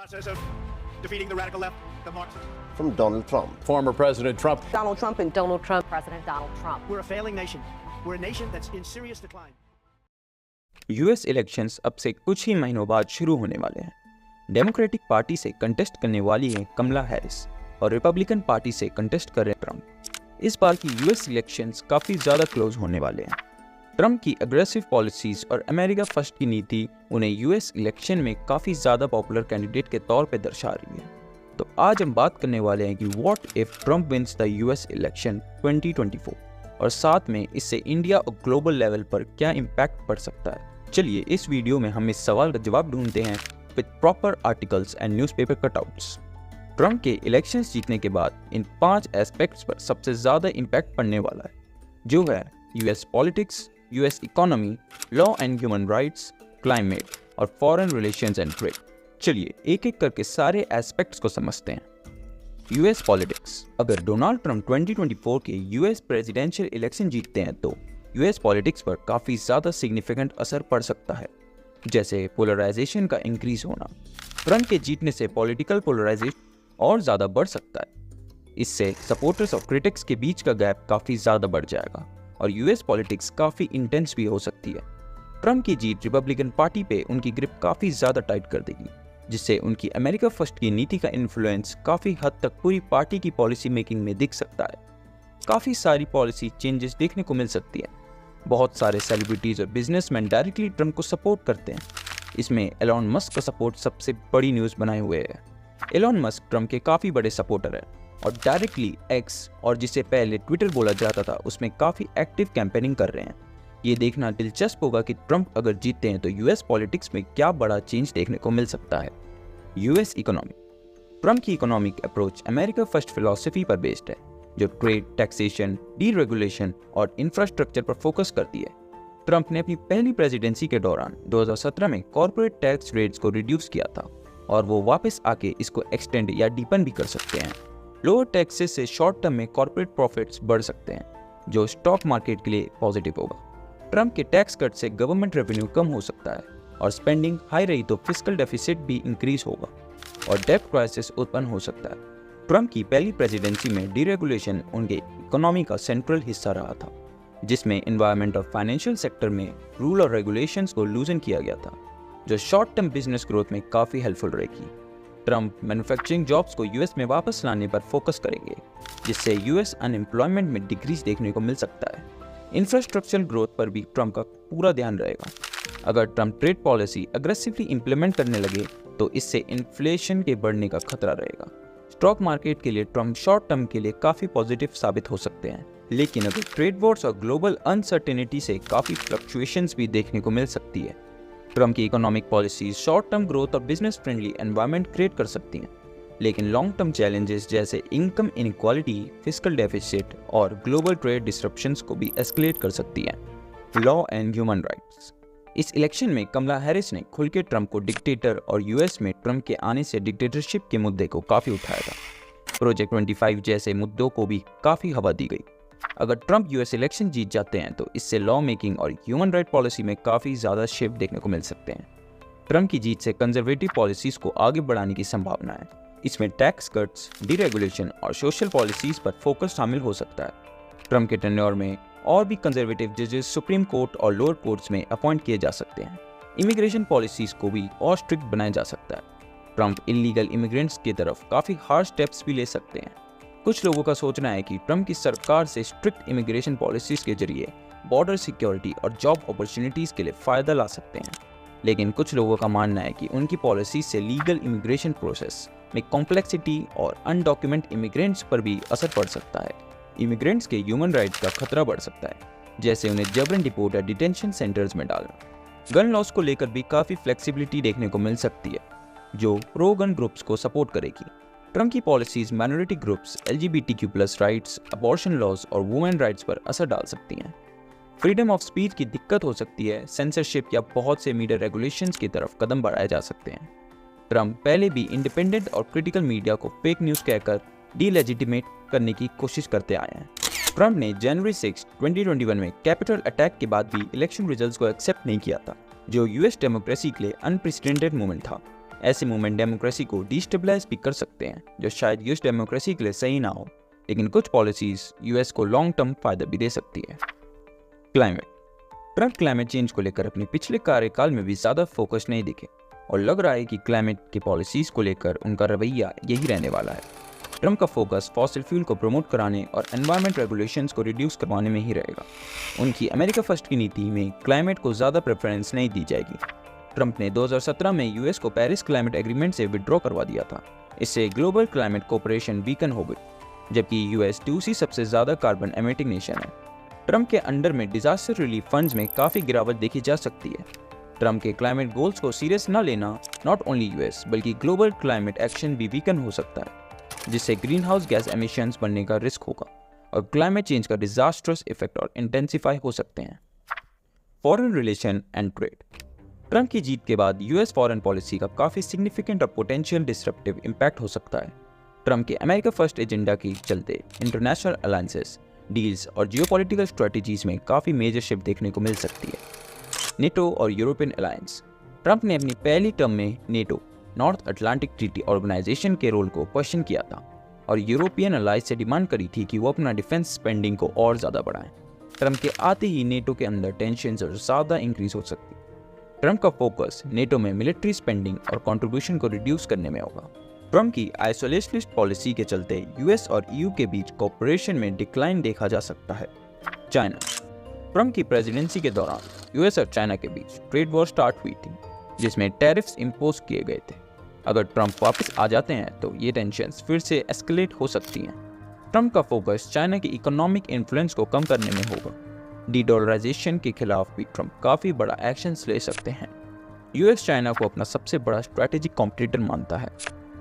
process of defeating the radical left, the Marxists. From Donald Trump. Former President Trump. Donald Trump and Donald Trump. President Donald Trump. We're a failing nation. We're a nation that's in serious decline. US elections अब से कुछ ही महीनों बाद शुरू होने वाले हैं। Democratic party से कंटेस्ट करने वाली हैं कमला हैरिस और रिपब्लिकन पार्टी से कंटेस्ट कर रहे हैं ट्रंप। इस बार की यूएस इलेक्शंस काफ़ी ज़्यादा क्लोज होने वाले हैं। ट्रंप की अग्रेसिव पॉलिसीज़ और अमेरिका फर्स्ट की नीति उन्हें यूएस इलेक्शन में काफ़ी ज़्यादा पॉपुलर कैंडिडेट के तौर पर दर्शा रही है। तो आज हम बात करने वाले हैं कि what if Trump wins the US election 2024 और साथ में इससे इंडिया और ग्लोबल लेवल पर क्या इम्पैक्ट पड़ सकता है। चलिए इस वीडियो में हम इस सवाल का जवाब ढूंढते हैं with proper articles and newspaper cutouts. Trump के इलेक्शंस जीतने के बाद इन 5 एस्पेक्ट्स पर सबसे ज़्यादा इम्पैक्ट पड़ने वाला है, जो है US politics, US economy, law and human rights, climate और फॉरेन रिलेशंस एंड ट्रेड। चलिए एक एक करके सारे एस्पेक्ट्स को समझते हैं। US politics. अगर डोनाल्ड ट्रंप 2024 के यूएस प्रेसिडेंशियल इलेक्शन जीतते हैं तो यूएस पॉलिटिक्स पर काफ़ी ज़्यादा सिग्निफिकेंट असर पड़ सकता है, जैसे पोलराइजेशन का इंक्रीज होना। ट्रंप के जीतने से पॉलिटिकल पोलराइजेशन और ज़्यादा बढ़ सकता है। इससे सपोर्टर्स और क्रिटिक्स के बीच का गैप काफ़ी ज़्यादा बढ़ जाएगा और यूएस पॉलिटिक्स काफ़ी इंटेंस भी हो सकती है। ट्रंप की जीत रिपब्लिकन पार्टी पे उनकी ग्रिप काफ़ी ज़्यादा टाइट कर देगी, जिससे उनकी अमेरिका फर्स्ट की नीति का इन्फ्लुएंस काफ़ी हद तक पूरी पार्टी की पॉलिसी मेकिंग में दिख सकता है। काफ़ी सारी पॉलिसी चेंजेस देखने को मिल सकती है। बहुत सारे सेलिब्रिटीज़ और बिजनेसमैन डायरेक्टली ट्रंप को सपोर्ट करते हैं। इसमें एलॉन मस्क का सपोर्ट सबसे बड़ी न्यूज़ बनाए हुए है। एलॉन मस्क ट्रंप के काफ़ी बड़े सपोर्टर है और डायरेक्टली एक्स और जिसे पहले ट्विटर बोला जाता था उसमें काफ़ी एक्टिव कैंपेनिंग कर रहे हैं। ये देखना दिलचस्प होगा कि ट्रंप अगर जीतते हैं तो यूएस पॉलिटिक्स में क्या बड़ा चेंज देखने को मिल सकता है। US economy. ट्रंप की economic approach America first philosophy पर बेस्ड है, जो ट्रेड, टैक्सेशन, डीरेगुलेशन और इंफ्रास्ट्रक्चर पर फोकस करती है। ट्रंप ने अपनी पहली प्रेसिडेंसी के दौरान 2017 में कॉर्पोरेट टैक्स रेट्स को रिड्यूस किया था और वो वापस आके इसको एक्सटेंड या डीपन भी कर सकते हैं। लोअर टैक्सेस से शॉर्ट टर्म में कॉर्पोरेट प्रॉफिट्स बढ़ सकते हैं, जो स्टॉक मार्केट के लिए पॉजिटिव होगा। ट्रंप के टैक्स कट से गवर्नमेंट रेवेन्यू कम हो सकता है और स्पेंडिंग हाई रही तो फिस्कल डेफिसिट भी इंक्रीज होगा और डेब्ट क्राइसिस उत्पन्न हो सकता है। ट्रंप की पहली प्रेसिडेंसी में डीरेगुलेशन उनके इकोनॉमी का सेंट्रल हिस्सा रहा था, जिसमें एनवायरनमेंट और फाइनेंशियल सेक्टर में रूल और रेगुलेशंस को लूजन किया गया था, जो शॉर्ट टर्म बिजनेस ग्रोथ में काफ़ी हेल्पफुल रहेगी। ट्रंप मैन्युफैक्चरिंग जॉब्स को यूएस में वापस लाने पर फोकस करेंगे, जिससे यूएस अनएम्प्लॉयमेंट में डिक्रीज देखने को मिल सकता है। इंफ्रास्ट्रक्चरल ग्रोथ पर भी ट्रंप का पूरा ध्यान रहेगा। अगर Trump trade policy aggressively implement करने लगे तो इससे इन्फ्लेशन के बढ़ने का खतरा रहेगा। स्टॉक मार्केट के लिए ट्रंप शॉर्ट टर्म के लिए काफ़ी पॉजिटिव साबित हो सकते हैं, लेकिन अगर ट्रेड वॉर्स और ग्लोबल अनसर्टेनिटी से काफ़ी फ्लक्चुएशंस भी देखने को मिल सकती है। ट्रंप की economic policies short term growth और बिजनेस फ्रेंडली एनवायरनमेंट क्रिएट कर सकती हैं, लेकिन लॉन्ग टर्म चैलेंजेस जैसे इनकम इनइक्वालिटी, फिस्कल डेफिसिट और ग्लोबल ट्रेड डिसरप्शंस को भी एस्केलेट कर सकती हैं। Law and human rights. इस इलेक्शन में कमला हैरिस ने खुल के ट्रंप को डिक्टेटर और यूएस में ट्रंप के आने से डिक्टेटरशिप के मुद्दे को काफ़ी उठाया था। प्रोजेक्ट 25 जैसे मुद्दों को भी काफ़ी हवा दी गई। अगर ट्रंप यूएस इलेक्शन जीत जाते हैं तो इससे लॉ मेकिंग और ह्यूमन राइट पॉलिसी में काफ़ी ज़्यादा शिफ्ट देखने को मिल सकते हैं। ट्रंप की जीत से कंजर्वेटिव पॉलिसीज़ को आगे बढ़ाने की संभावना है। इसमें टैक्स कट्स, डीरेगुलेशन और सोशल पॉलिसीज़ पर फोकस शामिल हो सकता है। ट्रंप के टेन्योर में और भी कंजर्वेटिव जजेस सुप्रीम कोर्ट और लोअर कोर्ट्स में अपॉइंट किए जा सकते हैं। इमिग्रेशन पॉलिसीज़ को भी और स्ट्रिक्ट बनाया जा सकता है। ट्रंप इलीगल इमिग्रेंट्स की तरफ काफ़ी हार्ड स्टेप्स भी ले सकते हैं। कुछ लोगों का सोचना है कि ट्रंप की सरकार से स्ट्रिक्ट इमिग्रेशन पॉलिसीज़ के जरिए बॉर्डर सिक्योरिटी और जॉब अपॉर्चुनिटीज़ के लिए फ़ायदा ला सकते हैं, लेकिन कुछ लोगों का मानना है कि उनकी पॉलिसी से लीगल इमिग्रेशन प्रोसेस में कॉम्प्लेक्सिटी और अनडॉक्यूमेंट इमिग्रेंट्स पर भी असर पड़ सकता है। इमिग्रेंट्स के ह्यूमन राइट्स का खतरा बढ़ सकता है, जैसे उन्हें जबरन डिपोर्ट या डिटेंशन सेंटर्स में डालना। गन लॉस को लेकर भी काफ़ी फ्लेक्सिबिलिटी देखने को मिल सकती है, जो प्रो गन ग्रुप्स को सपोर्ट करेगी। ट्रंप की policies minority groups, LGBTQ+ rights, abortion laws और वुमेन राइट्स पर असर डाल सकती हैं। फ्रीडम ऑफ स्पीच की दिक्कत हो सकती है। सेंसरशिप या बहुत से मीडिया रेगुलेशंस की तरफ कदम बढ़ाए जा सकते हैं। ट्रंप पहले भी इंडिपेंडेंट और क्रिटिकल मीडिया को फेक न्यूज़ कहकर डीलेजिटिमेट करने की कोशिश करते आए हैं। ट्रंप ने जनवरी 6, 2021 में कैपिटल अटैक के बाद भी इलेक्शन रिजल्ट्स को एक्सेप्ट नहीं किया था, जो यूएस डेमोक्रेसी के लिए अनप्रेसिडेंटेड मोमेंट था। ऐसे मूवमेंट डेमोक्रेसी को डिस्टेबलाइज भी कर सकते हैं, जो शायद यूएस डेमोक्रेसी के लिए सही ना हो, लेकिन कुछ पॉलिसीज यूएस को लॉन्ग टर्म फायदा भी दे सकती है। क्लाइमेट। ट्रंप क्लाइमेट चेंज को लेकर अपने पिछले कार्यकाल में भी ज़्यादा फोकस नहीं दिखे और लग रहा है कि क्लाइमेट की पॉलिसीज को लेकर उनका रवैया यही रहने वाला है। ट्रंप का फोकस फॉसिल फ्यूल को प्रमोट कराने और एनवायरमेंट रेगुलेशंस को रिड्यूस करवाने में ही रहेगा। उनकी अमेरिका फर्स्ट की नीति में क्लाइमेट को ज़्यादा प्रेफरेंस नहीं दी जाएगी। ट्रंप ने 2017 में यूएस को पेरिस क्लाइमेट एग्रीमेंट से विड्रॉ करवा दिया था। इससे ग्लोबल क्लाइमेट कोऑपरेशन वीकन हो गई, जबकि यूएस दूसरी सबसे ज़्यादा कार्बन एमिटिंग नेशन है। ट्रंप के अंडर में डिजास्टर रिलीफ फंड्स में काफ़ी गिरावट देखी जा सकती है। ट्रंप के क्लाइमेट गोल्स को सीरियस न लेना नॉट ओनली यूएस बल्कि ग्लोबल क्लाइमेट एक्शन भी वीकन हो सकता है, जिससे ग्रीन हाउस गैस एमिशंस बढ़ने का रिस्क होगा और क्लाइमेट चेंज का डिजास्टर्स इफेक्ट और इंटेंसिफाई हो सकते हैं। Foreign relation and trade. Trump की जीत के बाद यूएस फॉरेन पॉलिसी का काफ़ी सिग्निफिकेंट और पोटेंशियल डिसरप्टिव इम्पैक्ट हो सकता है। ट्रंप के अमेरिका फर्स्ट एजेंडा के चलते इंटरनेशनल अलायंसेस, डील्स और जियोपॉलिटिकल स्ट्रेटजीज में काफ़ी मेजर शिफ्ट देखने को मिल सकती है। नेटो और यूरोपियन अलायंस। ट्रंप ने अपनी पहली टर्म में NATO, north Atlantic treaty organization के रोल को क्वेश्चन किया था और यूरोपियन अलायंस से डिमांड करी थी कि वो अपना डिफेंस स्पेंडिंग को और ज़्यादा बढ़ाएं। ट्रंप के आते ही नेटो के अंदर टेंशन और ज़्यादा इंक्रीज हो सकती है। ट्रंप का फोकस नेटो में मिलिट्री स्पेंडिंग और कंट्रीब्यूशन को रिड्यूस करने में होगा। ट्रंप की आइसोलेशनिस्ट पॉलिसी के चलते यूएस और ईयू के बीच कोऑपरेशन में डिक्लाइन देखा जा सकता है। चाइना। ट्रंप की प्रेसिडेंसी के दौरान यूएस और चाइना के बीच ट्रेड वॉर स्टार्ट हुई थी, जिसमें टैरिफ्स इंपोज किए गए थे। अगर ट्रंप वापस आ जाते हैं तो ये टेंशन्स फिर से एस्केलेट हो सकती हैं। ट्रंप का फोकस चाइना की इकोनॉमिक इन्फ्लुएंस को कम करने में होगा। डी-डॉलराइजेशन के खिलाफ भी ट्रंप काफ़ी बड़ा एक्शंस ले सकते हैं। यूएस चाइना को अपना सबसे बड़ा स्ट्रैटेजिक कॉम्पिटिटर मानता है।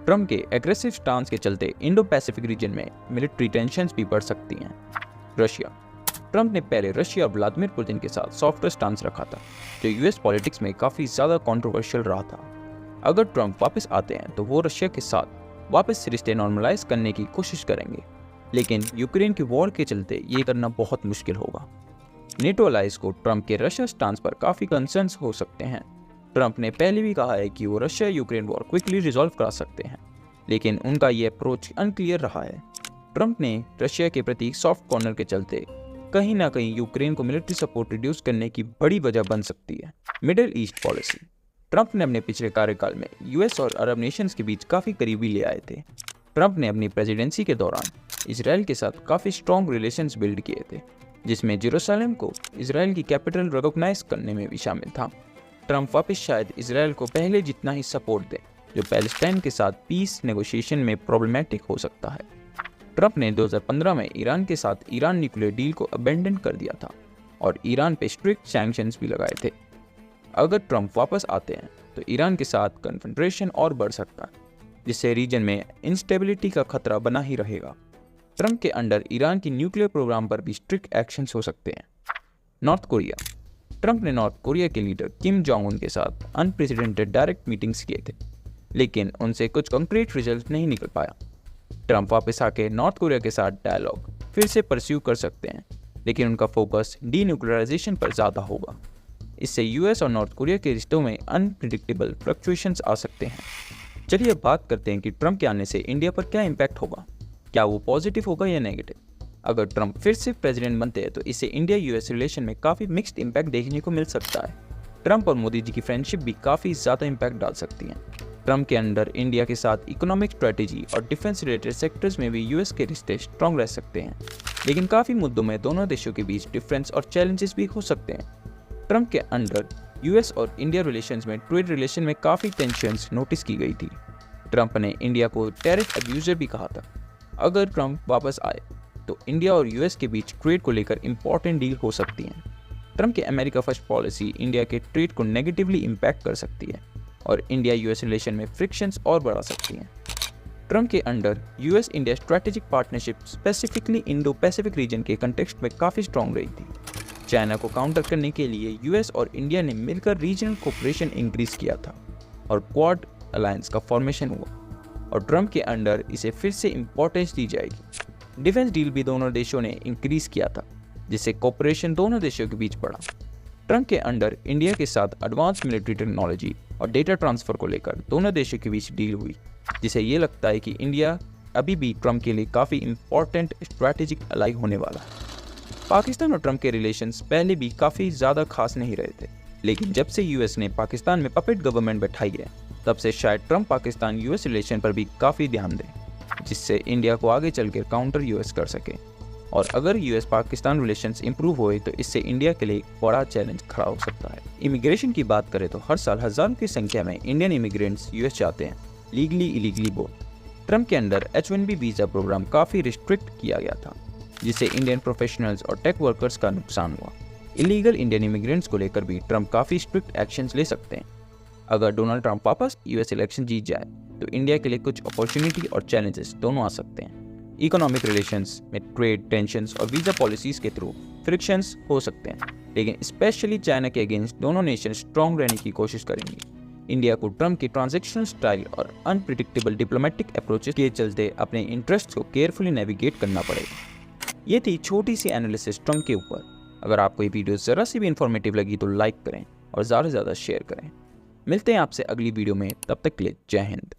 ट्रंप के एग्रेसिव स्टांस के चलते इंडो पैसिफिक रीजन में मिलिट्री टेंशन्स भी बढ़ सकती हैं। रशिया। ट्रंप ने पहले रशिया और व्लादिमीर पुतिन के साथ सॉफ्टर स्टांस रखा था, जो यूएस पॉलिटिक्स में काफ़ी ज़्यादा कंट्रोवर्शियल रहा था। अगर ट्रंप वापस आते हैं तो वो रशिया के साथ वापस रिश्ते नॉर्मलाइज करने की कोशिश करेंगे, लेकिन यूक्रेन की वॉर के चलते ये करना बहुत मुश्किल होगा। नेटो अलायंस को ट्रंप के रशिया स्टांस पर काफ़ी कंसर्न्स हो सकते हैं। ट्रंप ने पहले भी कहा है कि वो Russia Ukraine war quickly resolve करा सकते हैं, लेकिन उनका ये अप्रोच अनक्लियर रहा है। ट्रंप ने रशिया के प्रति सॉफ्ट कॉर्नर के चलते कहीं ना कहीं यूक्रेन को मिलिट्री सपोर्ट रिड्यूस करने की बड़ी वजह बन सकती है। Middle east policy. ट्रंप ने अपने पिछले कार्यकाल में यूएस और अरब नेशंस के बीच काफ़ी करीबी ले आए थे। ट्रंप ने अपनी प्रेसिडेंसी के दौरान इसराइल के साथ काफ़ी स्ट्रॉन्ग रिलेशंस बिल्ड किए थे, जिसमें जेरूसलम को इसराइल की कैपिटल रिकॉग्नाइज करने में भी शामिल था। ट्रंप वापस शायद इसराइल को पहले जितना ही सपोर्ट दे, जो पैलेस्टाइन के साथ पीस नेगोशिएशन में प्रॉब्लमैटिक हो सकता है। ट्रंप ने 2015 में ईरान के साथ ईरान न्यूक्लियर डील को अबेंडन कर दिया था और ईरान पे स्ट्रिक्ट सैंक्शंस भी लगाए थे। अगर ट्रंप वापस आते हैं तो ईरान के साथ कन्फ्रंटेशन और बढ़ सकता है, जिससे रीजन में इंस्टेबिलिटी का खतरा बना ही रहेगा। ट्रंप के अंडर ईरान की न्यूक्लियर प्रोग्राम पर भी स्ट्रिक्ट एक्शंस हो सकते हैं। North Korea. ट्रंप ने नॉर्थ कोरिया के लीडर किम जोंग उन के साथ अनप्रेसिडेंटेड डायरेक्ट मीटिंग्स किए थे, लेकिन उनसे कुछ कंक्रीट रिजल्ट नहीं निकल पाया। ट्रंप वापस आके नॉर्थ कोरिया के साथ डायलॉग फिर से परस्यू कर सकते हैं, लेकिन उनका फोकस डीन्यूक्लियराइजेशन पर ज़्यादा होगा। इससे यूएस और नॉर्थ कोरिया के रिश्तों में अनप्रिडिक्टेबल फ्लक्चुएशंस आ सकते हैं। चलिए अब बात करते हैं कि ट्रंप के आने से इंडिया पर क्या इम्पैक्ट होगा। क्या वो पॉजिटिव होगा या नेगेटिव? अगर ट्रंप फिर से प्रेसिडेंट बनते हैं तो इससे इंडिया यूएस रिलेशन में काफ़ी मिक्स्ड इम्पैक्ट देखने को मिल सकता है। ट्रंप और मोदी जी की फ्रेंडशिप भी काफ़ी ज़्यादा इम्पैक्ट डाल सकती है। ट्रंप के अंडर इंडिया के साथ इकोनॉमिक स्ट्रेटेजी और डिफेंस रिलेटेड सेक्टर्स में भी यूएस के रिश्ते स्ट्रॉन्ग रह सकते हैं, लेकिन काफ़ी मुद्दों में दोनों देशों के बीच डिफरेंस और चैलेंजेस भी हो सकते हैं। ट्रंप के अंडर यूएस और इंडिया रिलेशंस में ट्रेड रिलेशन में काफ़ी टेंशन्स नोटिस की गई थी। ट्रंप ने इंडिया को टैरिफ अब्यूजर भी कहा था। अगर ट्रंप वापस आए तो इंडिया और यूएस के बीच ट्रेड को लेकर इंपॉर्टेंट डील हो सकती हैं। ट्रंप के अमेरिका फर्स्ट पॉलिसी इंडिया के ट्रेड को नेगेटिवली इम्पैक्ट कर सकती है और इंडिया यूएस रिलेशन में फ्रिक्शंस और बढ़ा सकती हैं। ट्रंप के under US India strategic partnership specifically Indo Pacific region के कंटेक्स्ट में काफ़ी स्ट्रॉन्ग रही थी। चाइना को काउंटर करने के लिए यूएस और इंडिया ने मिलकर रीजनल कोऑपरेशन इंक्रीज किया था और क्वाड अलायंस का फॉर्मेशन हुआ, और ट्रंप के अंडर इसे फिर से इंपॉर्टेंस दी जाएगी। डिफेंस डील भी दोनों देशों ने इंक्रीज किया था, जिससे कोऑपरेशन दोनों देशों के बीच बढ़ा। ट्रम्प के अंडर इंडिया के साथ एडवांस मिलिट्री टेक्नोलॉजी और डेटा ट्रांसफर को लेकर दोनों देशों के बीच डील हुई, जिसे ये लगता है कि इंडिया अभी भी ट्रम्प के लिए काफ़ी इंपॉर्टेंट स्ट्रैटेजिक अलाई होने वाला है। पाकिस्तान और ट्रम्प के रिलेशंस पहले भी काफ़ी ज़्यादा खास नहीं रहे थे, लेकिन जब से यूएस ने पाकिस्तान में पपेट गवर्नमेंट बैठाई है, तब से शायद ट्रम्प पाकिस्तान यूएस रिलेशन पर भी काफ़ी ध्यान दें, जिससे इंडिया को आगे चलकर काउंटर यूएस कर सके। और अगर यूएस पाकिस्तान रिलेशंस इंप्रूव हुए तो इससे इंडिया के लिए एक बड़ा चैलेंज खड़ा हो सकता है। इमिग्रेशन की बात करें तो हर साल हज़ारों की संख्या में इंडियन इमिग्रेंट्स यूएस जाते हैं, लीगली इलीगली बोथ। ट्रम्प के अंडर H-1B वीज़ा प्रोग्राम काफ़ी रिस्ट्रिक्ट किया गया था, जिससे इंडियन प्रोफेशनल्स और टेक वर्कर्स का नुकसान हुआ। इलीगल इंडियन इमिग्रेंट्स को लेकर भी ट्रम्प काफ़ी स्ट्रिक्ट एक्शंस ले सकते हैं। अगर डोनाल्ड ट्रम्प वापस यूएस इलेक्शन जीत जाए तो इंडिया के लिए कुछ अपॉर्चुनिटी और चैलेंजेस दोनों आ सकते हैं। इकोनॉमिक रिलेशंस में ट्रेड टेंशंस और वीज़ा पॉलिसीज के थ्रू फ्रिक्शंस हो सकते हैं, लेकिन स्पेशली चाइना के अगेंस्ट दोनों नेशन स्ट्रॉन्ग रहने की कोशिश करेंगी। इंडिया को ट्रम्प की ट्रांजैक्शनल स्टाइल और अनप्रिडिक्टेबल डिप्लोमेटिक अप्रोचेस के चलते अपने इंटरेस्ट को केयरफुली नेविगेट करना पड़ेगा। ये थी छोटी सी एनालिसिस ट्रम्प के ऊपर। अगर आपको ये वीडियो ज़रा सी भी इन्फॉर्मेटिव लगी तो लाइक करें और ज़्यादा से ज़्यादा शेयर करें। मिलते हैं आपसे अगली वीडियो में, तब तक के लिए जय हिंद।